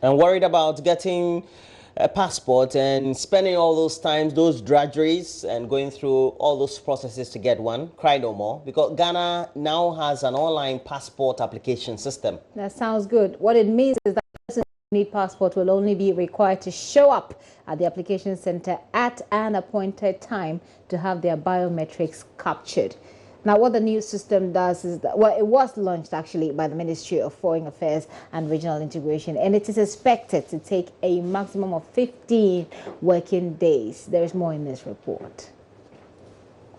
And worried about getting a passport and spending all those times, those drudgeries, and going through all those processes to get one? Cry no more, because Ghana now has an online passport application system. That sounds good. What it means is that the person who needs passport will only be required to show up at the application center at an appointed time to have their biometrics captured. Now, what the new system does is that, well, it was launched actually by the Ministry of Foreign Affairs and Regional Integration, and it is expected to take a maximum of 15 working days. There is more in this report.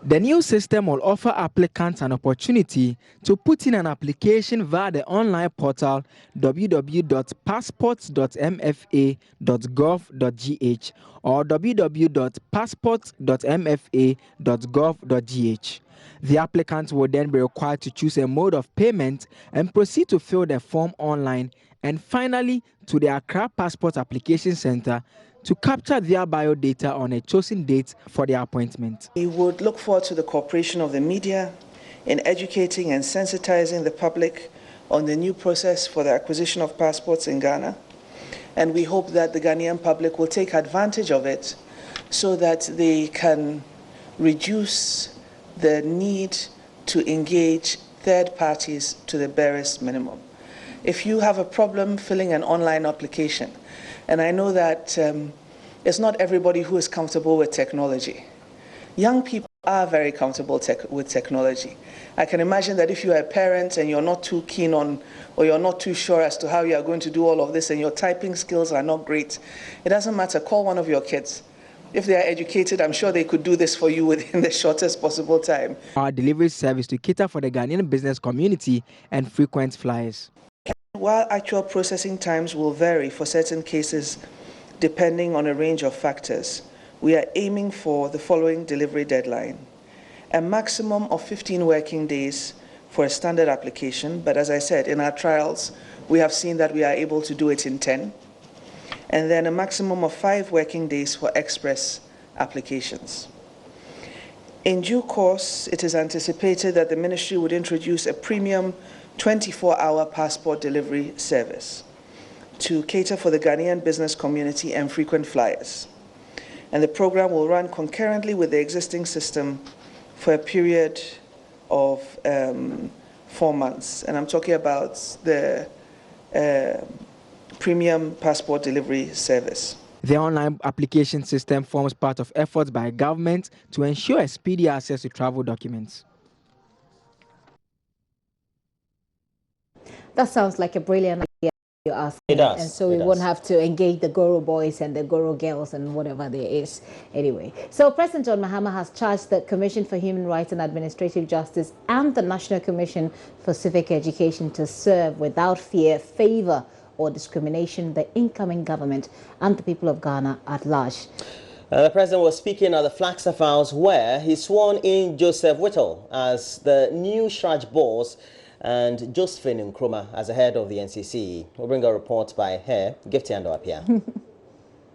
The new system will offer applicants an opportunity to put in an application via the online portal www.passports.mfa.gov.gh or www.passports.mfa.gov.gh. The applicants will then be required to choose a mode of payment and proceed to fill the form online, and finally to the Accra Passport Application Center to capture their biodata on a chosen date for their appointment. We would look forward to the cooperation of the media in educating and sensitizing the public on the new process for the acquisition of passports in Ghana. And we hope that the Ghanaian public will take advantage of it so that they can reduce the need to engage third parties to the barest minimum. If you have a problem filling an online application, and I know that it's not everybody who is comfortable with technology. Young people are very comfortable with technology. I can imagine that if you are a parent and you're not too keen on, or you're not too sure as to how you are going to do all of this, and your typing skills are not great, it doesn't matter, call one of your kids. If they are educated, I'm sure they could do this for you within the shortest possible time. Our delivery service to cater for the Ghanaian business community and frequent flyers. While actual processing times will vary for certain cases depending on a range of factors, we are aiming for the following delivery deadline: a maximum of 15 working days for a standard application, but as I said, in our trials, we have seen that we are able to do it in 10, and then a maximum of 5 working days for express applications. In due course, it is anticipated that the ministry would introduce a premium 24-hour passport delivery service to cater for the Ghanaian business community and frequent flyers. And the program will run concurrently with the existing system for a period of 4 months. And I'm talking about the premium passport delivery service. The online application system forms part of efforts by government to ensure a speedy access to travel documents. That sounds like a brilliant idea. You ask me. It does. And so we won't have to engage the Goro boys and the Goro girls and whatever there is. Anyway, so President John Mahama has charged the Commission for Human Rights and Administrative Justice and the National Commission for Civic Education to serve without fear, favor, or discrimination the incoming government and the people of Ghana at large. The president was speaking at the Flagstaff House, where he sworn in Joseph Whittle as the new Shraj boss and Josephine Nkrumah as the head of the NCC. We'll bring a report by her, Gifty Ando Apia.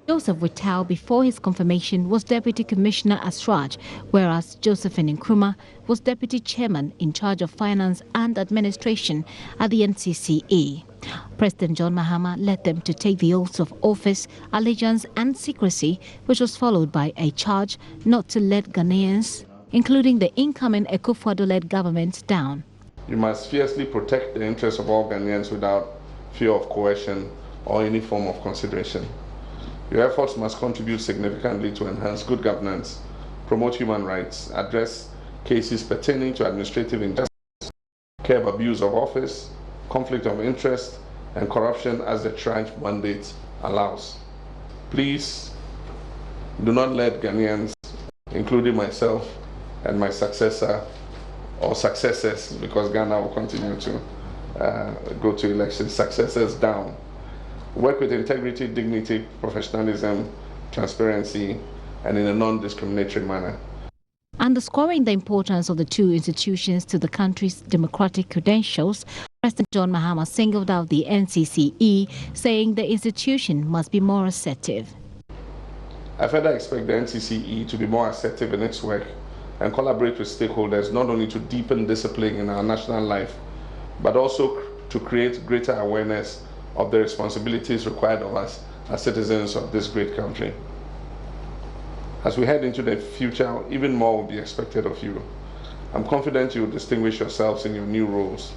Joseph Whittle, before his confirmation, was Deputy Commissioner at Shraj, whereas Josephine Nkrumah was Deputy Chairman in charge of Finance and Administration at the NCCE. President John Mahama led them to take the oaths of office, allegiance and secrecy, which was followed by a charge not to let Ghanaians, including the incoming Akufo-Addo-led government, down. You must fiercely protect the interests of all Ghanaians without fear of coercion or any form of consideration. Your efforts must contribute significantly to enhance good governance, promote human rights, address cases pertaining to administrative injustice, curb abuse of office, conflict of interest, and corruption as the tranche mandate allows. Please do not let Ghanaians, including myself and my successor or successors, because Ghana will continue to go to elections, successors down. Work with integrity, dignity, professionalism, transparency, and in a non-discriminatory manner. Underscoring the importance of the two institutions to the country's democratic credentials, President John Mahama singled out the NCCE, saying the institution must be more assertive. I further expect the NCCE to be more assertive in its work and collaborate with stakeholders, not only to deepen discipline in our national life, but also to create greater awareness of the responsibilities required of us as citizens of this great country. As we head into the future, even more will be expected of you. I'm confident you will distinguish yourselves in your new roles.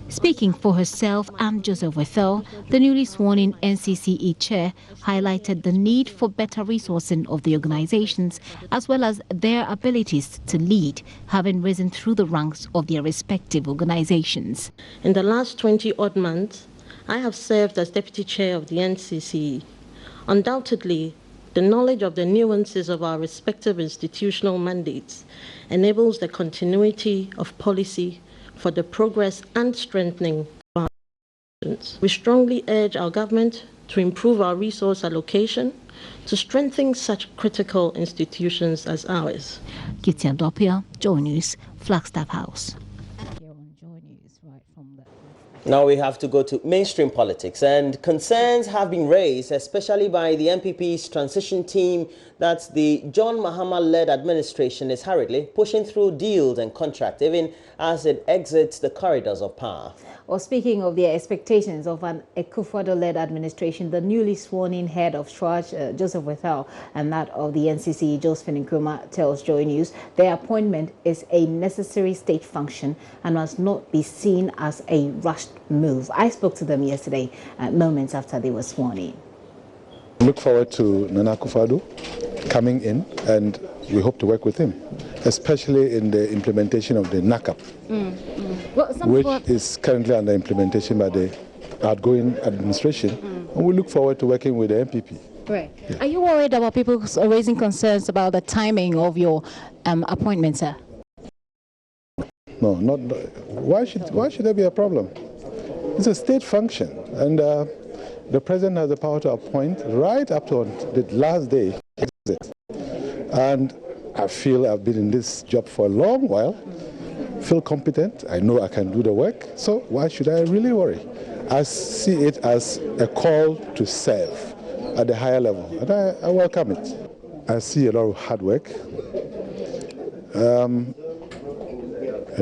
Speaking for herself and Joseph Wethel, the newly sworn-in NCCE chair highlighted the need for better resourcing of the organizations as well as their abilities to lead, having risen through the ranks of their respective organizations. In the last 20-odd months, I have served as deputy chair of the NCCE. Undoubtedly, the knowledge of the nuances of our respective institutional mandates enables the continuity of policy for the progress and strengthening of our institutions. We strongly urge our government to improve our resource allocation to strengthen such critical institutions as ours. Kitty Andopia, Joy News, Flagstaff House. Now we have to go to mainstream politics, and concerns have been raised, especially by the MPP's transition team, that the John Mahama-led administration is hurriedly pushing through deals and contracts, even as it exits the corridors of power. Well, speaking of the expectations of an Akufo-Addo-led administration, the newly sworn-in head of SWRAJ, Joseph Wethel, and that of the NCC, Josephine Nkrumah, tells Joy News their appointment is a necessary state function and must not be seen as a rushed move. I spoke to them yesterday, moments after they were sworn in. Look forward to Nana Akufo-Addo coming in, and we hope to work with him, especially in the implementation of the NACAP, which is currently under implementation by the outgoing administration, and we look forward to working with the MPP. Right. Yeah. Are you worried about people raising concerns about the timing of your appointment, sir? No, not. Why should there be a problem? It's a state function, and the president has the power to appoint right up to the last day. And I feel I've been in this job for a long while, feel competent, I know I can do the work, so why should I really worry? I see it as a call to serve at the higher level, and I welcome it. I see a lot of hard work, a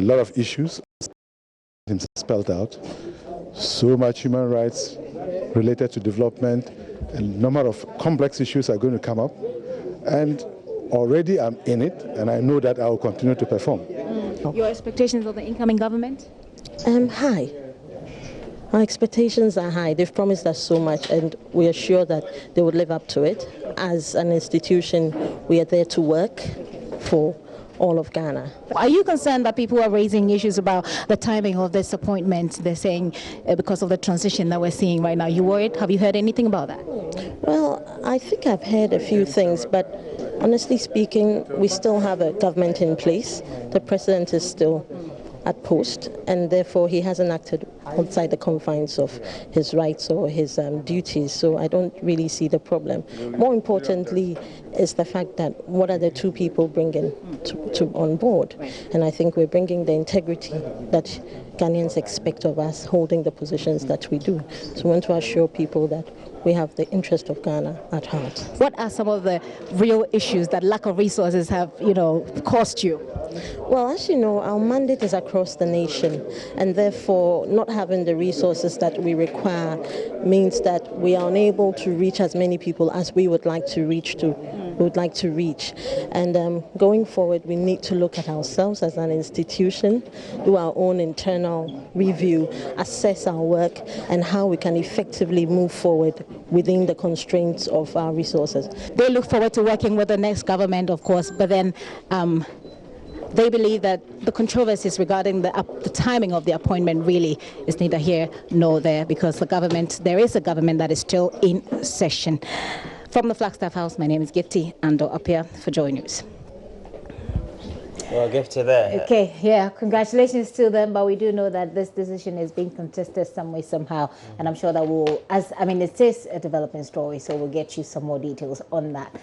lot of issues spelled out, so much human rights related to development, a number of complex issues are going to come up, and already I'm in it, and I know that I will continue to perform. Your expectations of the incoming government? High. Our expectations are high. They've promised us so much, and we are sure that they would live up to it. As an institution, we are there to work for all of Ghana. Are you concerned that people are raising issues about the timing of this appointment? They're saying because of the transition that we're seeing right now. You worried? Have you heard anything about that? Well, I think I've heard a few things, but honestly speaking, we still have a government in place. The president is still at post, and therefore he hasn't acted outside the confines of his rights or his duties, so I don't really see the problem. More importantly is the fact that what are the two people bringing to on board, and I think we're bringing the integrity that Ghanaians expect of us, holding the positions that we do. So we want to assure people that we have the interest of Ghana at heart. What are some of the real issues that lack of resources have, cost you? Well, as you know, our mandate is across the nation, and therefore not having the resources that we require means that we are unable to reach as many people as we would like to reach. And going forward, we need to look at ourselves as an institution, do our own internal review, assess our work, and how we can effectively move forward within the constraints of our resources. They look forward to working with the next government, of course, but then they believe that the controversies regarding the timing of the appointment really is neither here nor there, because there is a government that is still in session. From the Flagstaff House, my name is Gifty Ando-Apia for Joy News. Well, Gifty there. Okay, yeah, congratulations to them, but we do know that this decision is being contested some way, somehow, and I'm sure that it is a developing story, so we'll get you some more details on that.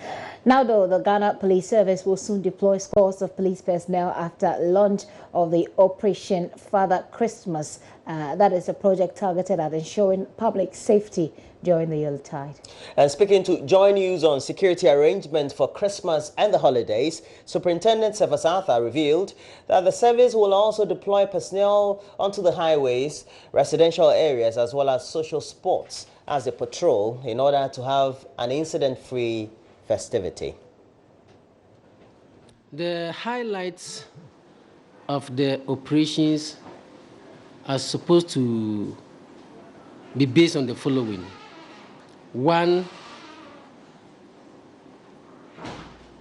Now, though, the Ghana Police Service will soon deploy scores of police personnel after launch of the Operation Father Christmas That is a project targeted at ensuring public safety during the Yuletide. And speaking to Joy News on security arrangements for Christmas and the holidays, Superintendent Cephas Arthur revealed that the service will also deploy personnel onto the highways, residential areas, as well as social spots as they patrol in order to have an incident-free festivity. The highlights of the operations are supposed to be based on the following. 1,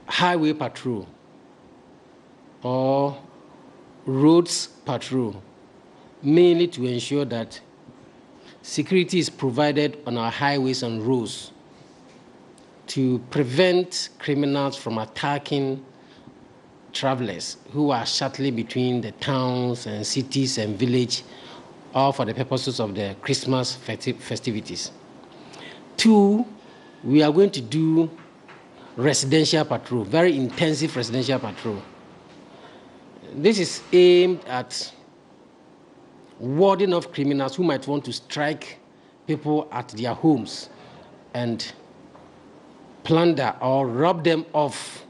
highway patrol or roads patrol, mainly to ensure that security is provided on our highways and roads to prevent criminals from attacking travelers who are shuttling between the towns and cities and villages, all for the purposes of the Christmas festivities. 2, we are going to do residential patrol, very intensive residential patrol. This is aimed at warding off criminals who might want to strike people at their homes and plunder or rob them of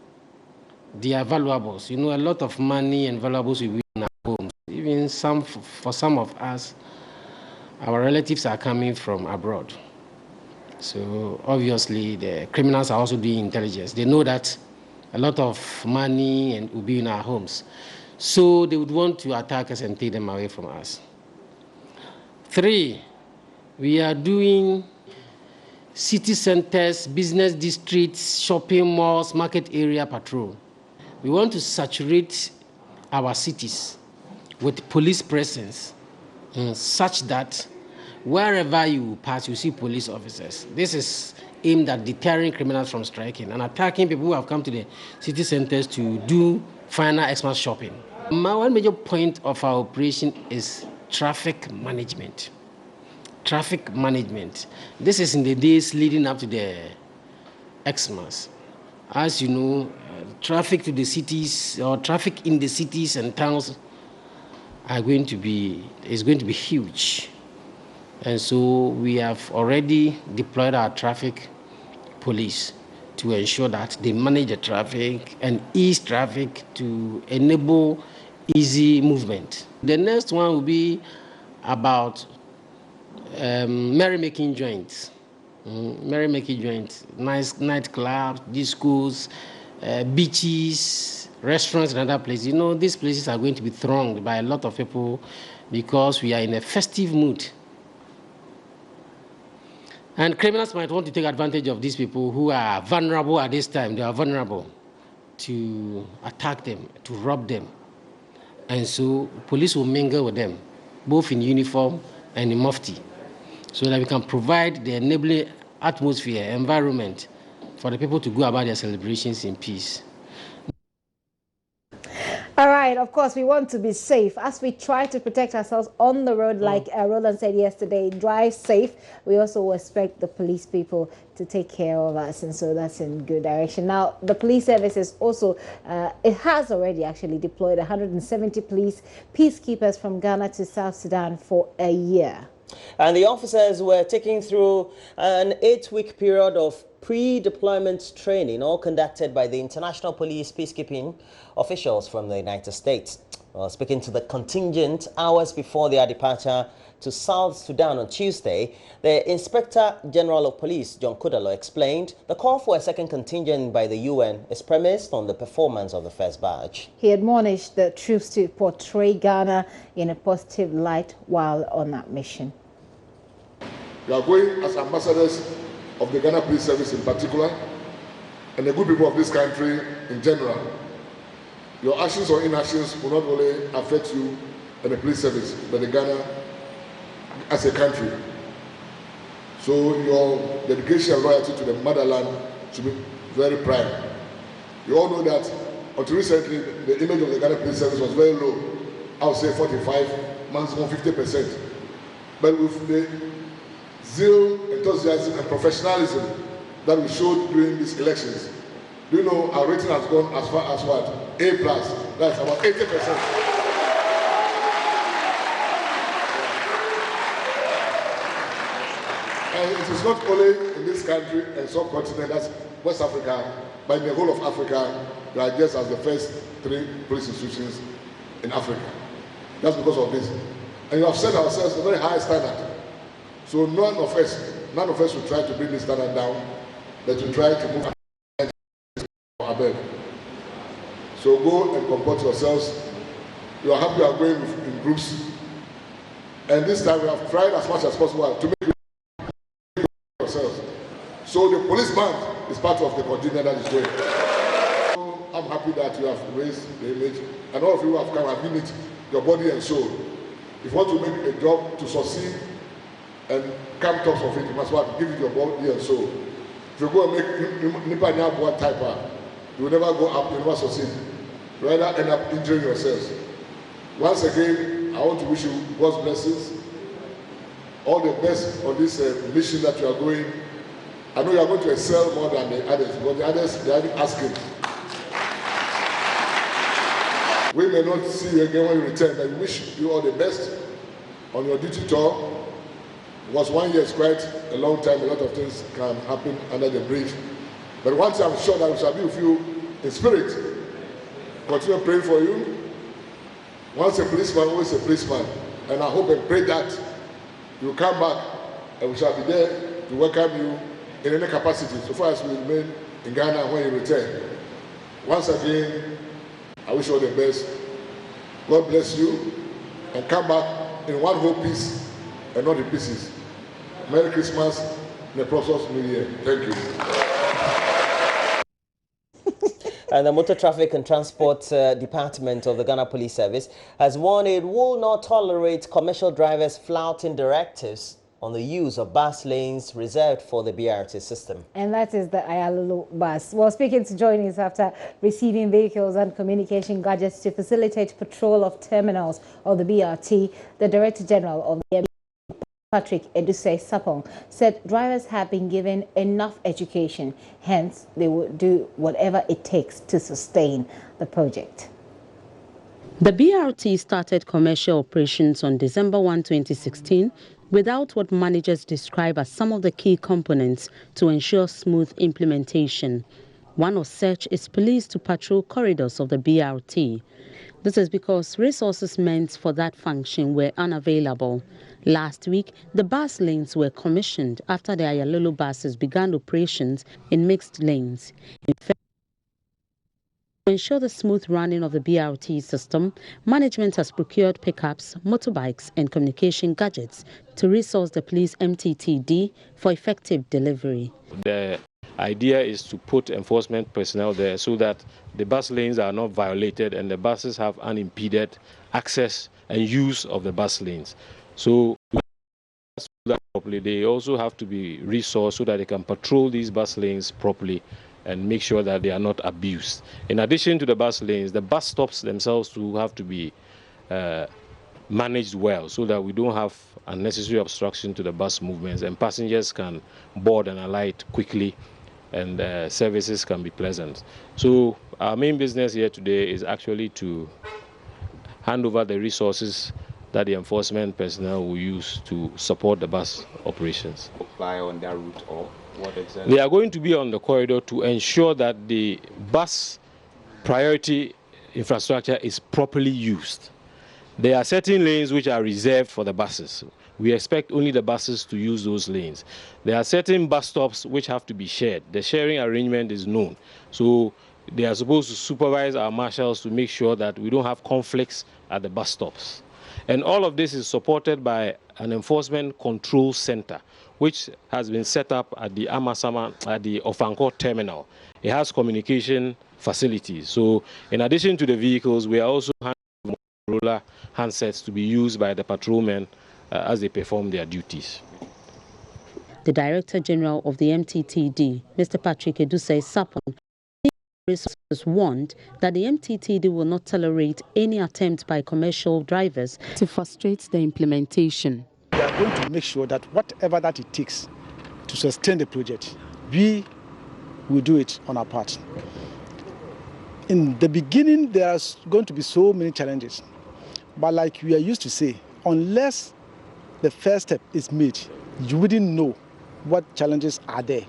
their valuables. You know, a lot of money and valuables will be in our homes. Even for some of us, our relatives are coming from abroad. So obviously the criminals are also doing intelligence. They know that a lot of money will be in our homes. So they would want to attack us and take them away from us. 3, we are doing city centers, business districts, shopping malls, market area patrol. We want to saturate our cities with police presence such that wherever you pass, you see police officers. This is aimed at deterring criminals from striking and attacking people who have come to the city centers to do final Xmas shopping. One major point of our operation is traffic management. Traffic management. This is in the days leading up to the Xmas. As you know, traffic to the cities or traffic in the cities and towns is going to be huge. And so we have already deployed our traffic police to ensure that they manage the traffic and ease traffic to enable easy movement. The next one will be about merrymaking joints. Merrymaking joints, nice nightclubs, discos, beaches, restaurants, and other places. You know, these places are going to be thronged by a lot of people because we are in a festive mood. And criminals might want to take advantage of these people who are vulnerable at this time. They are vulnerable to attack them, to rob them. And so police will mingle with them, both in uniform and in mufti, so that we can provide the enabling atmosphere, environment for the people to go about their celebrations in peace. All right, of course, we want to be safe. As we try to protect ourselves on the road, like Roland said yesterday, drive safe. We also expect the police people to take care of us, and so that's in good direction. Now, the police service is also, it has already actually deployed 170 police peacekeepers from Ghana to South Sudan for a year. And the officers were taken through an 8-week period of pre-deployment training, all conducted by the International Police Peacekeeping officials from the United States. Well, speaking to the contingent hours before their departure to South Sudan on Tuesday, the Inspector General of Police, John Kudalo, explained the call for a second contingent by the UN is premised on the performance of the first batch. He admonished the troops to portray Ghana in a positive light while on that mission. We are going as ambassadors of the Ghana Police Service in particular, and the good people of this country in general. Your actions or inactions will not only affect you and the police service, but the Ghana as a country. So your dedication and loyalty to the motherland should be very prime. You all know that until recently, the image of the Ghana Police Service was very low. I would say 45, maximum 50%. But with the zeal, enthusiasm, and professionalism that we showed during these elections, do you know our rating has gone as far as what? A+. That's about 80%. And it is not only in this country and subcontinent, that's West Africa, but in the whole of Africa, we are just as the first 3 police institutions in Africa. That's because of this. And you have set ourselves a very high standard. So none of us will try to bring this standard down, but to try to move above. So go and comport yourselves. You are happy you are going in groups. And this time we have tried as much as possible to make yourselves. So the police band is part of the contingent that is going. So I'm happy that you have raised the image, and all of you have come and given it your body and soul. If you want to make a job to succeed and come tops of it, you must give it your body and soul. If you go and make Nipa Nyabua typer, you will never go up, you will never succeed. You will rather end up injuring yourselves. Once again, I want to wish you God's blessings, all the best on this mission that you are going. I know you are going to excel more than the others, but the others, they are asking. We may not see you again when you return, but we wish you all the best on your duty tour. Because 1 year is quite a long time, a lot of things can happen under the bridge. But once I'm sure that we shall be with you in spirit, continue praying for you. Once a policeman, always a policeman. And I hope and pray that you come back and we shall be there to welcome you in any capacity, so far as we remain in Ghana when you return. Once again, I wish you all the best. God bless you, and come back in one whole piece and not in pieces. Merry Christmas and a prosperous New Year. Thank you. And the Motor Traffic and Transport Department of the Ghana Police Service has warned it will not tolerate commercial drivers flouting directives on the use of bus lanes reserved for the BRT system. And that is the Ayalulu bus. Well, speaking to join us after receiving vehicles and communication gadgets to facilitate patrol of terminals of the BRT, the Director General of the Patrick Edusei Sapong said drivers have been given enough education, hence they will do whatever it takes to sustain the project. The BRT started commercial operations on December 1, 2016, without what managers describe as some of the key components to ensure smooth implementation. One of such is police to patrol corridors of the BRT. This is because resources meant for that function were unavailable. Last week, the bus lanes were commissioned after the Ayalulu buses began operations in mixed lanes. In fact, to ensure the smooth running of the BRT system, management has procured pickups, motorbikes and communication gadgets to resource the police MTTD for effective delivery. The idea is to put enforcement personnel there so that the bus lanes are not violated and the buses have unimpeded access and use of the bus lanes. So that properly, they also have to be resourced so that they can patrol these bus lanes properly and make sure that they are not abused. In addition to the bus lanes, the bus stops themselves too have to be managed well so that we don't have unnecessary obstruction to the bus movements and passengers can board and alight quickly and services can be pleasant. So our main business here today is actually to hand over the resources that the enforcement personnel will use to support the bus operations. Fly on that route or what exactly? They are going to be on the corridor to ensure that the bus priority infrastructure is properly used. There are certain lanes which are reserved for the buses. We expect only the buses to use those lanes. There are certain bus stops which have to be shared. The sharing arrangement is known. So they are supposed to supervise our marshals to make sure that we don't have conflicts at the bus stops. And all of this is supported by an enforcement control center, which has been set up at the Amasama, at the Ofanko terminal. It has communication facilities. So in addition to the vehicles, we are also handing roller handsets to be used by the patrolmen as they perform their duties. The Director General of the MTTD, Mr. Patrick Edusei Sapong, was warned that the MTTD will not tolerate any attempt by commercial drivers to frustrate the implementation. We are going to make sure that whatever that it takes to sustain the project, we will do it on our part. In the beginning, there are going to be so many challenges. But like we are used to say, unless the first step is made, you wouldn't know what challenges are there.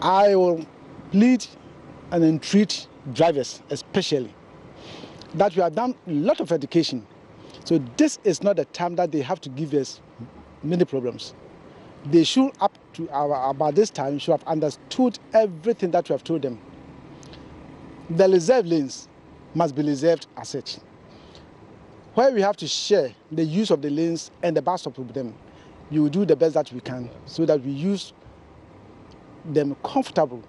I will plead and entreat drivers especially that we have done a lot of education. So this is not the time that they have to give us many problems. They should, up to about this time, should have understood everything that we have told them. The reserve lanes must be reserved as such. Where we have to share the use of the lanes and the bus stop with them, you will do the best that we can so that we use them comfortable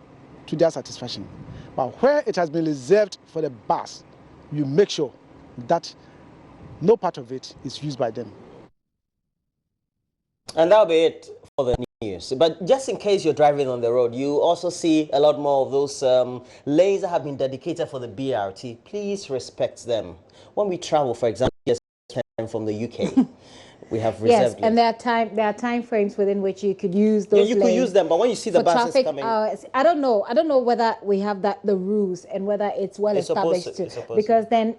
to their satisfaction. But where it has been reserved for the bus, you make sure that no part of it is used by them. And that'll be it for the news. But just in case you're driving on the road, you also see a lot more of those lanes that have been dedicated for the BRT. Please respect them. When we travel, for example, from the UK, we have reserved. Yes, and there are time frames within which you could use those. Yeah, you could use them, but when you see the buses traffic, coming, I don't know whether we have the rules and whether it's well established. Because then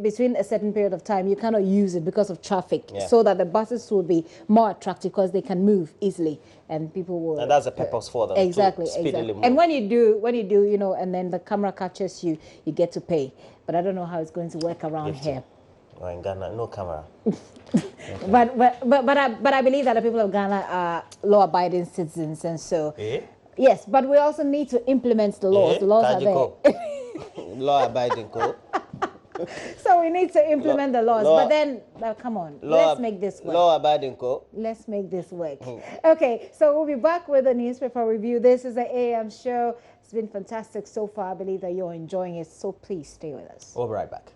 between a certain period of time, you cannot use it because of traffic, so that the buses will be more attractive because they can move easily and people will. And that's the purpose for them. Exactly. Move. And when you do, you know, and then the camera catches you, you get to pay. But I don't know how it's going to work around here. Oh, in Ghana, no camera. But I believe that the people of Ghana are law-abiding citizens, and so yes. But we also need to implement the laws. The laws are there. Law-abiding code. So we need to implement the laws. But then, come on, let's make this work. Law-abiding code. Let's make this work. Okay, so we'll be back with a newspaper review. This is the AM show. It's been fantastic so far. I believe that you're enjoying it. So please stay with us. We'll be right back.